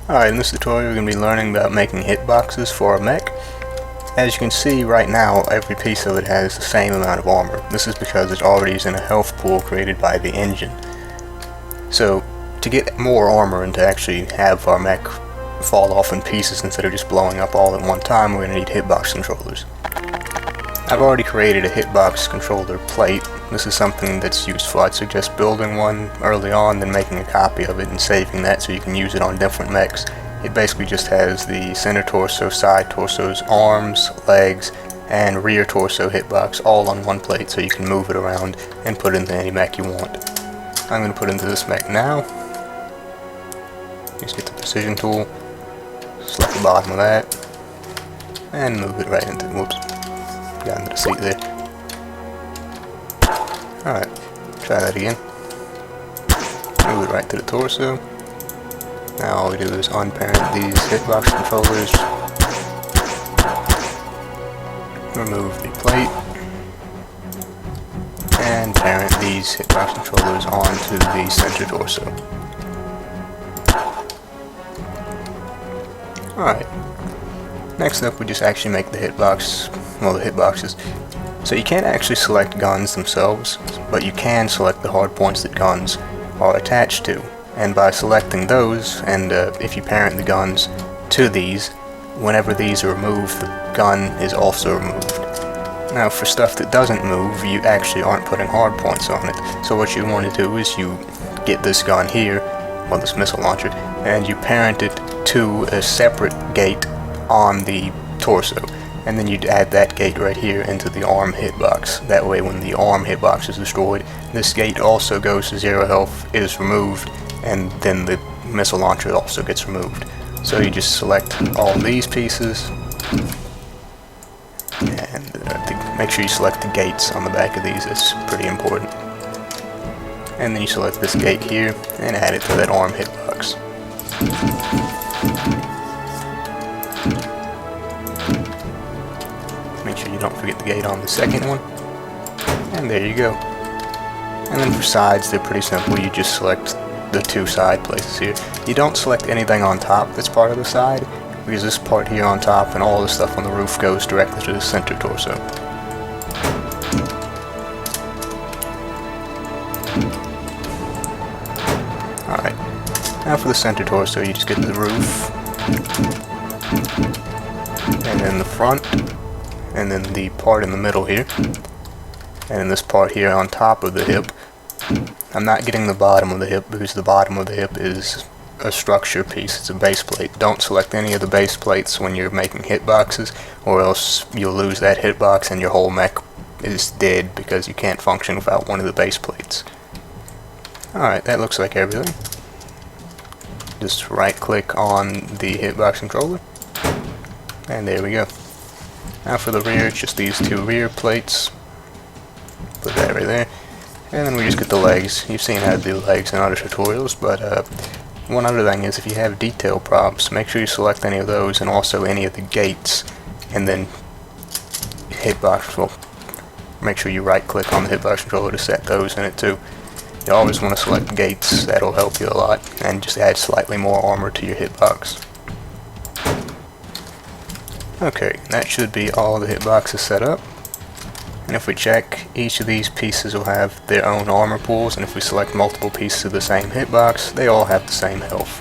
Alright, in this tutorial we're going to be learning about making hitboxes for a mech. As you can see right now, every piece of it has the same amount of armor. This is because it's already using a health pool created by the engine. So, to get more armor and to actually have our mech fall off in pieces instead of just blowing up all at one time, we're going to need hitbox controllers. I've already created a hitbox controller plate. This is something that's useful. I'd suggest building one early on, then making a copy of it and saving that so you can use it on different mechs. It basically just has the center torso, side torsos, arms, legs, and rear torso hitbox all on one plate so you can move it around and put it into any mech you want. I'm going to put it into this mech now. Just get the precision tool, select the bottom of that, and move it right into, whoops, got into the seat there. Alright, try that again. Move it right to the torso. Now all we do is unparent these hitbox controllers, remove the plate, and parent these hitbox controllers onto the center torso. Alright, next up we just actually make the hitbox, well, the hitboxes. So you can't actually select guns themselves, but you can select the hard points that guns are attached to. And by selecting those, and if you parent the guns to these, whenever these are removed, the gun is also removed. Now for stuff that doesn't move, you actually aren't putting hard points on it. So what you want to do is you get this gun here, or this missile launcher, and you parent it to a separate gate on the torso. And then you'd add that gate right here into the arm hitbox. That way when the arm hitbox is destroyed, this gate also goes to 0 health, is removed, and then the missile launcher also gets removed. So you just select all these pieces, and make sure you select the gates on the back of these, that's pretty important. And then you select this gate here, and add it to that arm hitbox. Make sure you don't forget the gate on the second one, and there you go. And then for sides, they're pretty simple. You just select the two side places here. You don't select anything on top that's part of the side, because this part here on top and all the stuff on the roof goes directly to the center torso. Alright, now for the center torso, you just get the roof, and then the front, and then the part in the middle here, and then this part here on top of the hip. I'm not getting the bottom of the hip because the bottom of the hip is a structure piece, it's a base plate. Don't select any of the base plates when you're making hitboxes, or else you'll lose that hitbox and your whole mech is dead because you can't function without one of the base plates. Alright, that looks like everything. Just right click on the hitbox controller, and there we go. Now for the rear, it's just these two rear plates. Put that right there. And then we just get the legs. You've seen how to do legs in other tutorials, but one other thing is if you have detail props, make sure you select any of those and also any of the gates, and then hitbox, well, make sure you right click on the hitbox controller to set those in it too. You always want to select gates, that'll help you a lot, and just add slightly more armor to your hitbox. Okay, that should be all the hitboxes set up. And if we check, each of these pieces will have their own armor pools, and if we select multiple pieces of the same hitbox, they all have the same health.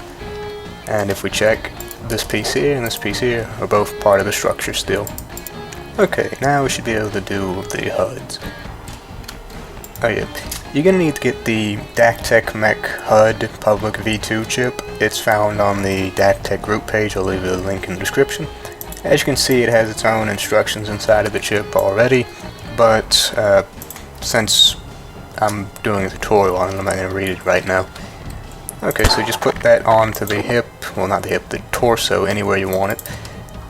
And if we check, this piece here and this piece here are both part of the structure still. Okay, now we should be able to do the HUDs. Oh yeah, you're going to need to get the DakTek Mech HUD public V2 chip. It's found on the DakTek group page, I'll leave a link in the description. As you can see, it has its own instructions inside of the chip already, but since I'm doing a tutorial on it, I'm not going to read it right now. Okay, so just put that onto the hip, well not the hip, the torso, anywhere you want it.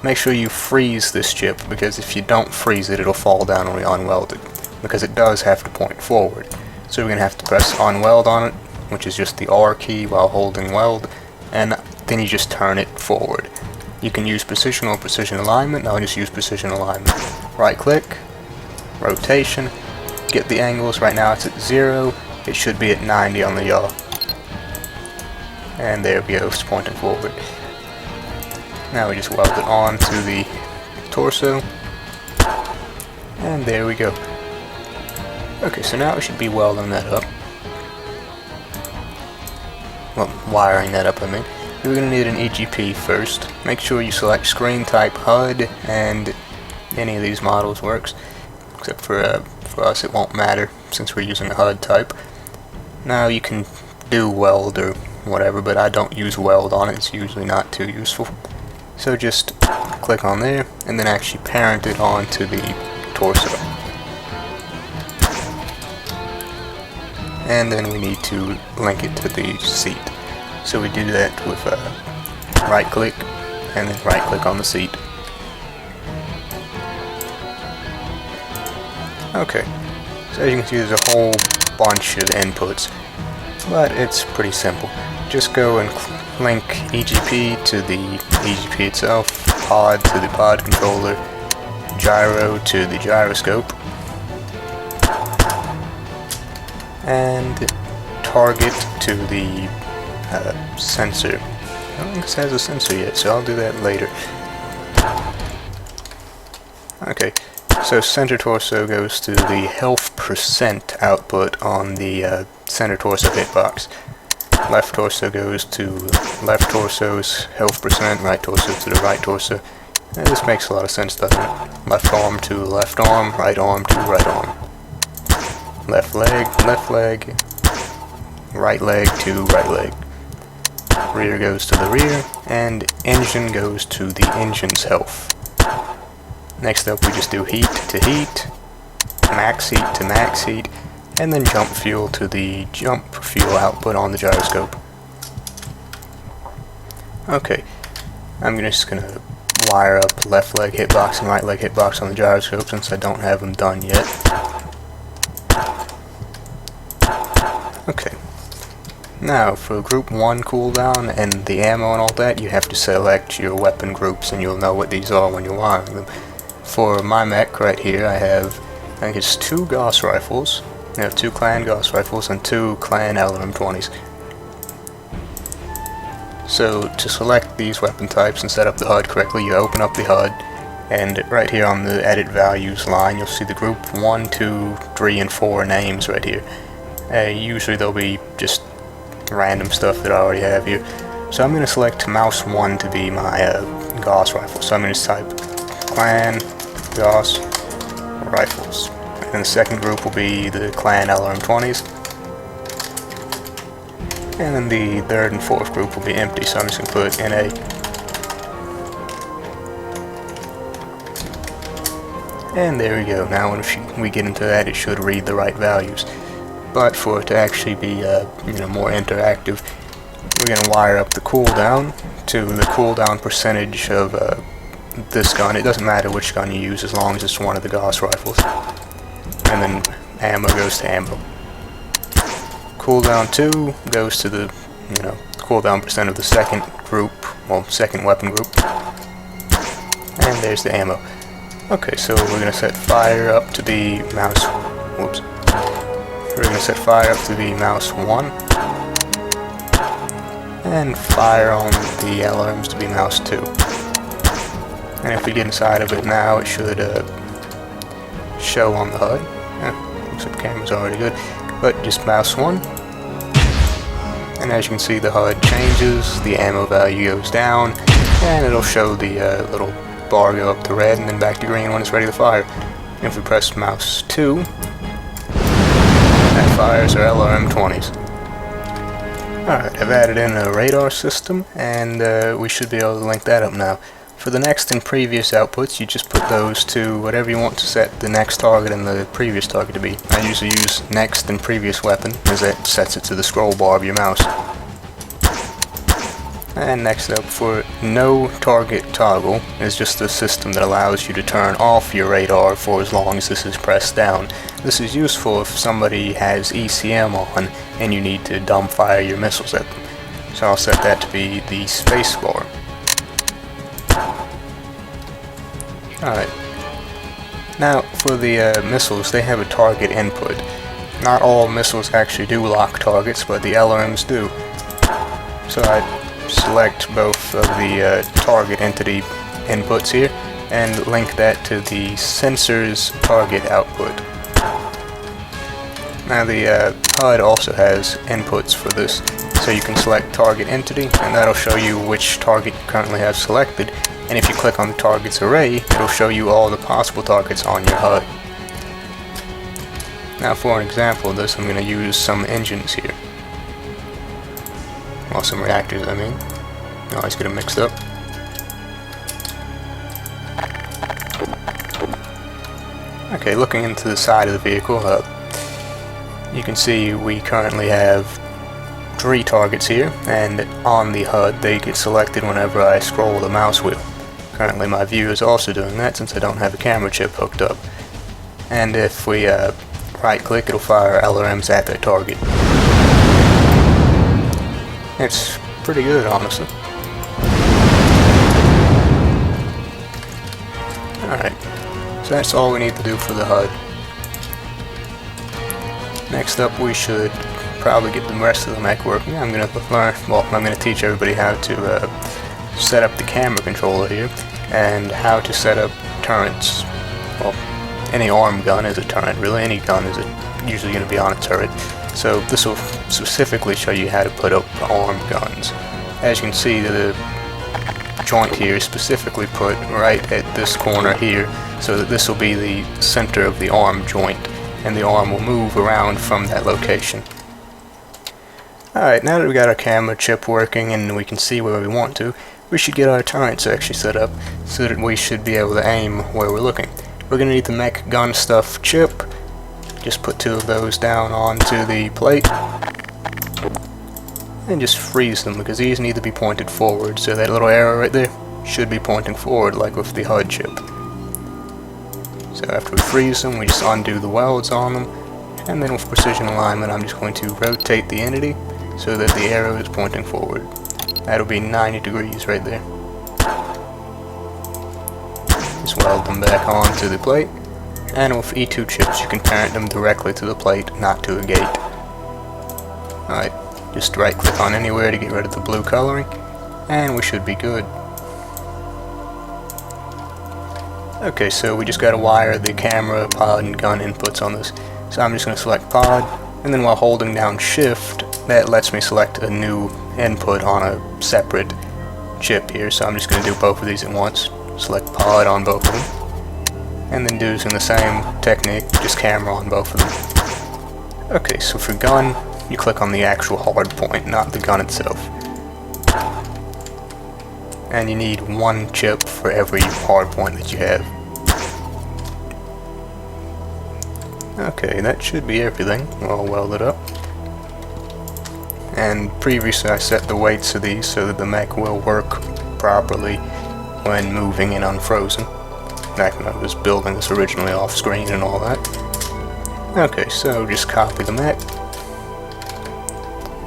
Make sure you freeze this chip, because if you don't freeze it, it'll fall down when we unweld it, because it does have to point forward. So we're going to have to press unweld on it, which is just the R key while holding weld, and then you just turn it forward. You can use precision or precision alignment. I'll just use precision alignment. Right click, rotation, get the angles. Right now it's at 0, it should be at 90 on the yaw. And there we go, it's pointing forward. Now we just weld it on to the torso, and there we go. Okay, so now we should be welding that up. Well, wiring that up, I mean. We're going to need an EGP first. Make sure you select screen type HUD, and any of these models works. Except for us it won't matter since we're using a HUD type. Now you can do weld or whatever, but I don't use weld on it. It's usually not too useful. So just click on there and then actually parent it onto the torso. And then we need to link it to the seat. So we do that with right click and then right click on the seat. Okay, so as you can see there's a whole bunch of inputs, but it's pretty simple. Just go and link EGP to the EGP itself, pod to the pod controller, gyro to the gyroscope, and target to the sensor. I don't think this has a sensor yet, so I'll do that later. Okay, so center torso goes to the health percent output on the center torso hitbox. Left torso goes to left torso's health percent, right torso to the right torso. And this makes a lot of sense, doesn't it? Left arm to left arm, right arm to right arm. Left leg, right leg to right leg. Rear goes to the rear, and engine goes to the engine's health. Next up we just do heat to heat, max heat to max heat, and then jump fuel to the jump fuel output on the gyroscope. Okay, I'm just going to wire up left leg hitbox and right leg hitbox on the gyroscope since I don't have them done yet. Okay. Now, for group 1 cooldown and the ammo and all that, you have to select your weapon groups and you'll know what these are when you're wiring them. For my mech right here, I think it's 2 Gauss rifles. I have 2 clan Gauss rifles and 2 clan LRM-20s. So, to select these weapon types and set up the HUD correctly, you open up the HUD, and right here on the edit values line, you'll see the group 1, 2, 3, and 4 names right here. Usually they'll be just random stuff that I already have here. So I'm going to select mouse 1 to be my Gauss rifle. So I'm going to type clan Gauss rifles. And the second group will be the clan LRM-20s. And then the third and fourth group will be empty, so I'm just going to put NA. And there we go. Now when we get into that, it should read the right values. But for it to actually be more interactive, we're going to wire up the cooldown to the cooldown percentage of this gun. It doesn't matter which gun you use as long as it's one of the Gauss rifles. And then ammo goes to ammo. Cooldown 2 goes to the cooldown percent of the second group, well, second weapon group. And there's the ammo. Okay, so we're going to set fire up to the mouse. Whoops. We're going to set fire up to the mouse 1, and fire on the alarms to be mouse 2. And if we get inside of it now, it should show on the HUD. Looks like the camera's already good, but just mouse 1. And as you can see, the HUD changes, the ammo value goes down, and it'll show the little bar go up to red and then back to green when it's ready to fire. And if we press mouse 2, that fires our LRM-20s. Alright, I've added in a radar system, and we should be able to link that up now. For the next and previous outputs, you just put those to whatever you want to set the next target and the previous target to be. I usually use next and previous weapon, as that sets it to the scroll bar of your mouse. And next up, for no target toggle, is just a system that allows you to turn off your radar for as long as this is pressed down. This is useful if somebody has ECM on and you need to dumbfire your missiles at them. So I'll set that to be the space bar. Alright. Now, for the missiles, they have a target input. Not all missiles actually do lock targets, but the LRMs do. So I select both of the target entity inputs here and link that to the sensor's target output. Now the HUD also has inputs for this, so you can select target entity and that'll show you which target you currently have selected, and if you click on the targets array it'll show you all the possible targets on your HUD. Now for an example of this I'm going to use some engines here. Well, some reactors I mean. I always get them mixed up. Okay, looking into the side of the vehicle, you can see we currently have 3 targets here, and on the HUD they get selected whenever I scroll the mouse wheel. Currently my view is also doing that since I don't have a camera chip hooked up. And if we right click, it'll fire LRMs at that target. It's pretty good, honestly. Alright, so that's all we need to do for the HUD. Next up we should probably get the rest of the mech working. I'm going to teach everybody how to set up the camera controller here and how to set up turrets. Well, any arm gun is a turret, really. Any gun is usually going to be on a turret. So this will specifically show you how to put up arm guns. As you can see, the joint here is specifically put right at this corner here, so that this will be the center of the arm joint, and the arm will move around from that location. Alright, now that we got our camera chip working and we can see where we want to, we should get our turrets actually set up so that we should be able to aim where we're looking. We're going to need the mech gun stuff chip. Just put 2 of those down onto the plate and just freeze them, because these need to be pointed forward, so that little arrow right there should be pointing forward like with the HUD chip. So after we freeze them, we just undo the welds on them, and then with precision alignment I'm just going to rotate the entity so that the arrow is pointing forward. That'll be 90 degrees right there. Just weld them back onto the plate, and with E2 chips you can parent them directly to the plate, not to a gate. Alright, just right click on anywhere to get rid of the blue coloring, and we should be good. Okay, so we just gotta wire the camera, pod, and gun inputs on this. So I'm just gonna select pod, and then while holding down shift, that lets me select a new input on a separate chip here. So I'm just gonna do both of these at once. Select pod on both of them, and then using the same technique, just camera on both of them. Okay, so for gun, you click on the actual hard point, not the gun itself. And you need 1 chip for every hard point that you have. Okay, that should be everything. I'll weld it up. And previously I set the weights of these so that the mech will work properly when moving and unfrozen. Back when I was building this originally off screen and all that. Okay, so just copy the mech.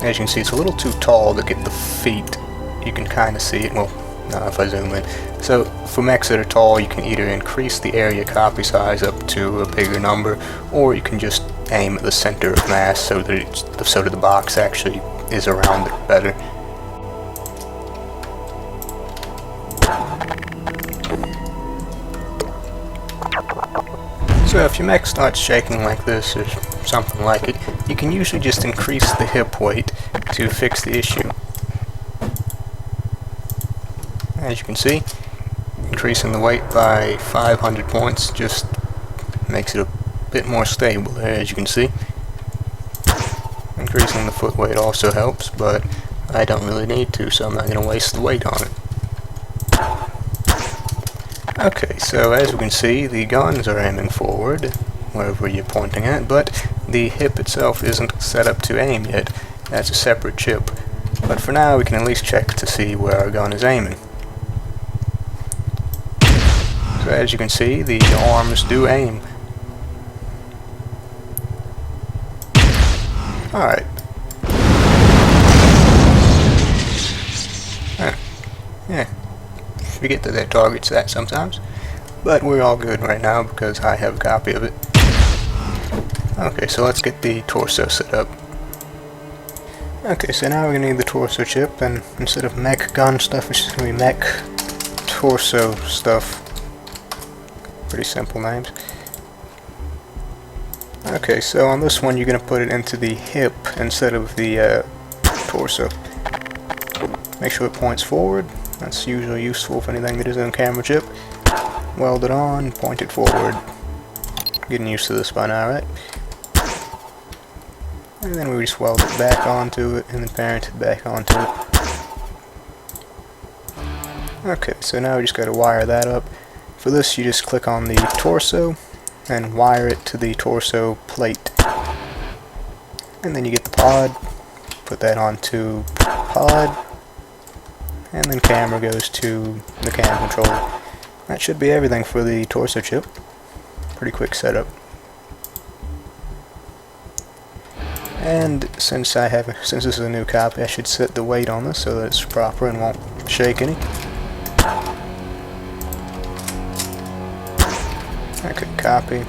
As you can see, it's a little too tall to get the feet. You can kind of see it, well, not if I zoom in. So for mechs that are tall, you can either increase the area copy size up to a bigger number, or you can just aim at the center of mass so that the box actually is around it better. So if your mech starts shaking like this or something like it, you can usually just increase the hip weight to fix the issue. As you can see, increasing the weight by 500 points just makes it a bit more stable there, as you can see. Increasing the foot weight also helps, but I don't really need to, so I'm not going to waste the weight on it. Okay, so as we can see, the guns are aiming forward, wherever you're pointing at, but the hip itself isn't set up to aim yet. That's a separate chip. But for now, we can at least check to see where our gun is aiming. So as you can see, the arms do aim. Alright. Yeah. Forget that their target's that sometimes. But we're all good right now because I have a copy of it. Okay, so let's get the torso set up. Okay, so now we're going to need the torso chip, and instead of mech gun stuff, it's just going to be mech torso stuff. Pretty simple names. Okay, so on this one you're going to put it into the hip instead of the torso. Make sure it points forward. That's usually useful for anything that isn't a camera chip. Weld it on, point it forward. Getting used to this by now, right? And then we just weld it back onto it, and then parent it back onto it. Okay, so now we just got to wire that up. For this, you just click on the torso, and wire it to the torso plate. And then you get the pod, put that onto pod, and then camera goes to the cam controller. That should be everything for the torso chip. Pretty quick setup. And since this is a new copy, I should set the weight on this so that it's proper and won't shake any. Okay, copy.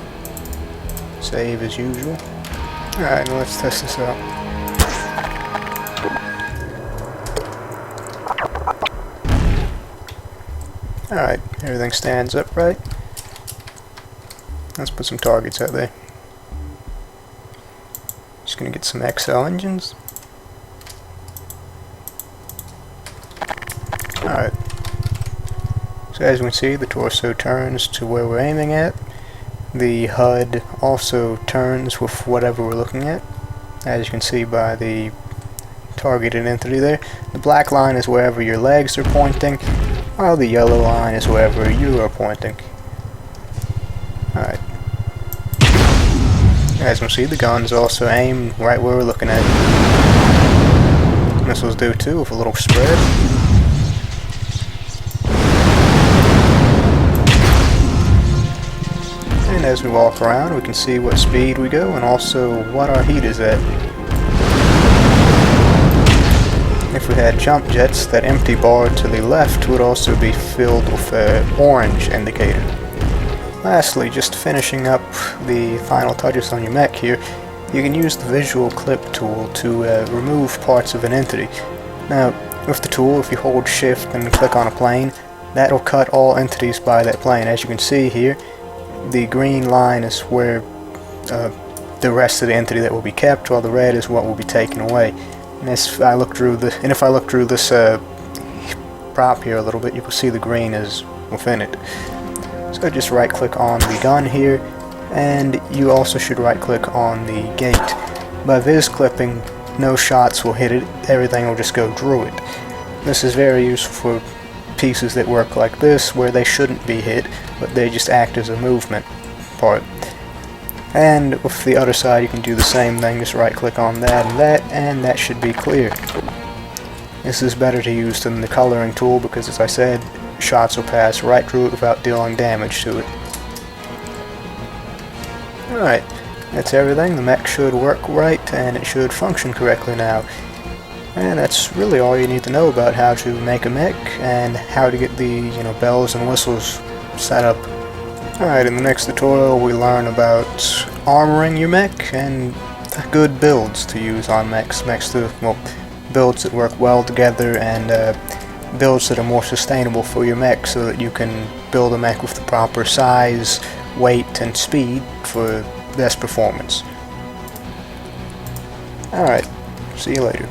Save as usual. Alright, now let's test this out. Alright, everything stands upright. Let's put some targets out there. Just gonna get some XL engines. Alright. So as we can see, the torso turns to where we're aiming at. The HUD also turns with whatever we're looking at, as you can see by the targeted entity there. The black line is wherever your legs are pointing, while the yellow line is wherever you are pointing. Alright. As you can see, the guns also aim right where we're looking at. Missiles do too, with a little spread. And as we walk around, we can see what speed we go and also what our heat is at. If we had jump jets, that empty bar to the left would also be filled with an orange indicator. Lastly, just finishing up the final touches on your mech here, you can use the visual clip tool to remove parts of an entity. Now, with the tool, if you hold shift and click on a plane, that will cut all entities by that plane. As you can see here, the green line is where the rest of the entity that will be kept, while the red is what will be taken away. And if I look through this prop here a little bit, you can see the green is within it. So just right click on the gun here, and you also should right click on the gate. By vis clipping, no shots will hit it, everything will just go through it. This is very useful for pieces that work like this, where they shouldn't be hit, but they just act as a movement part. And with the other side you can do the same thing, just right click on that, and that should be clear. This is better to use than the coloring tool because, as I said, shots will pass right through it without dealing damage to it. Alright, that's everything. The mech should work right and it should function correctly now. And that's really all you need to know about how to make a mech and how to get the bells and whistles set up. Alright, in the next tutorial we learn about armoring your mech and good builds to use on mechs. Builds that work well together and builds that are more sustainable for your mech so that you can build a mech with the proper size, weight, and speed for best performance. Alright, see you later.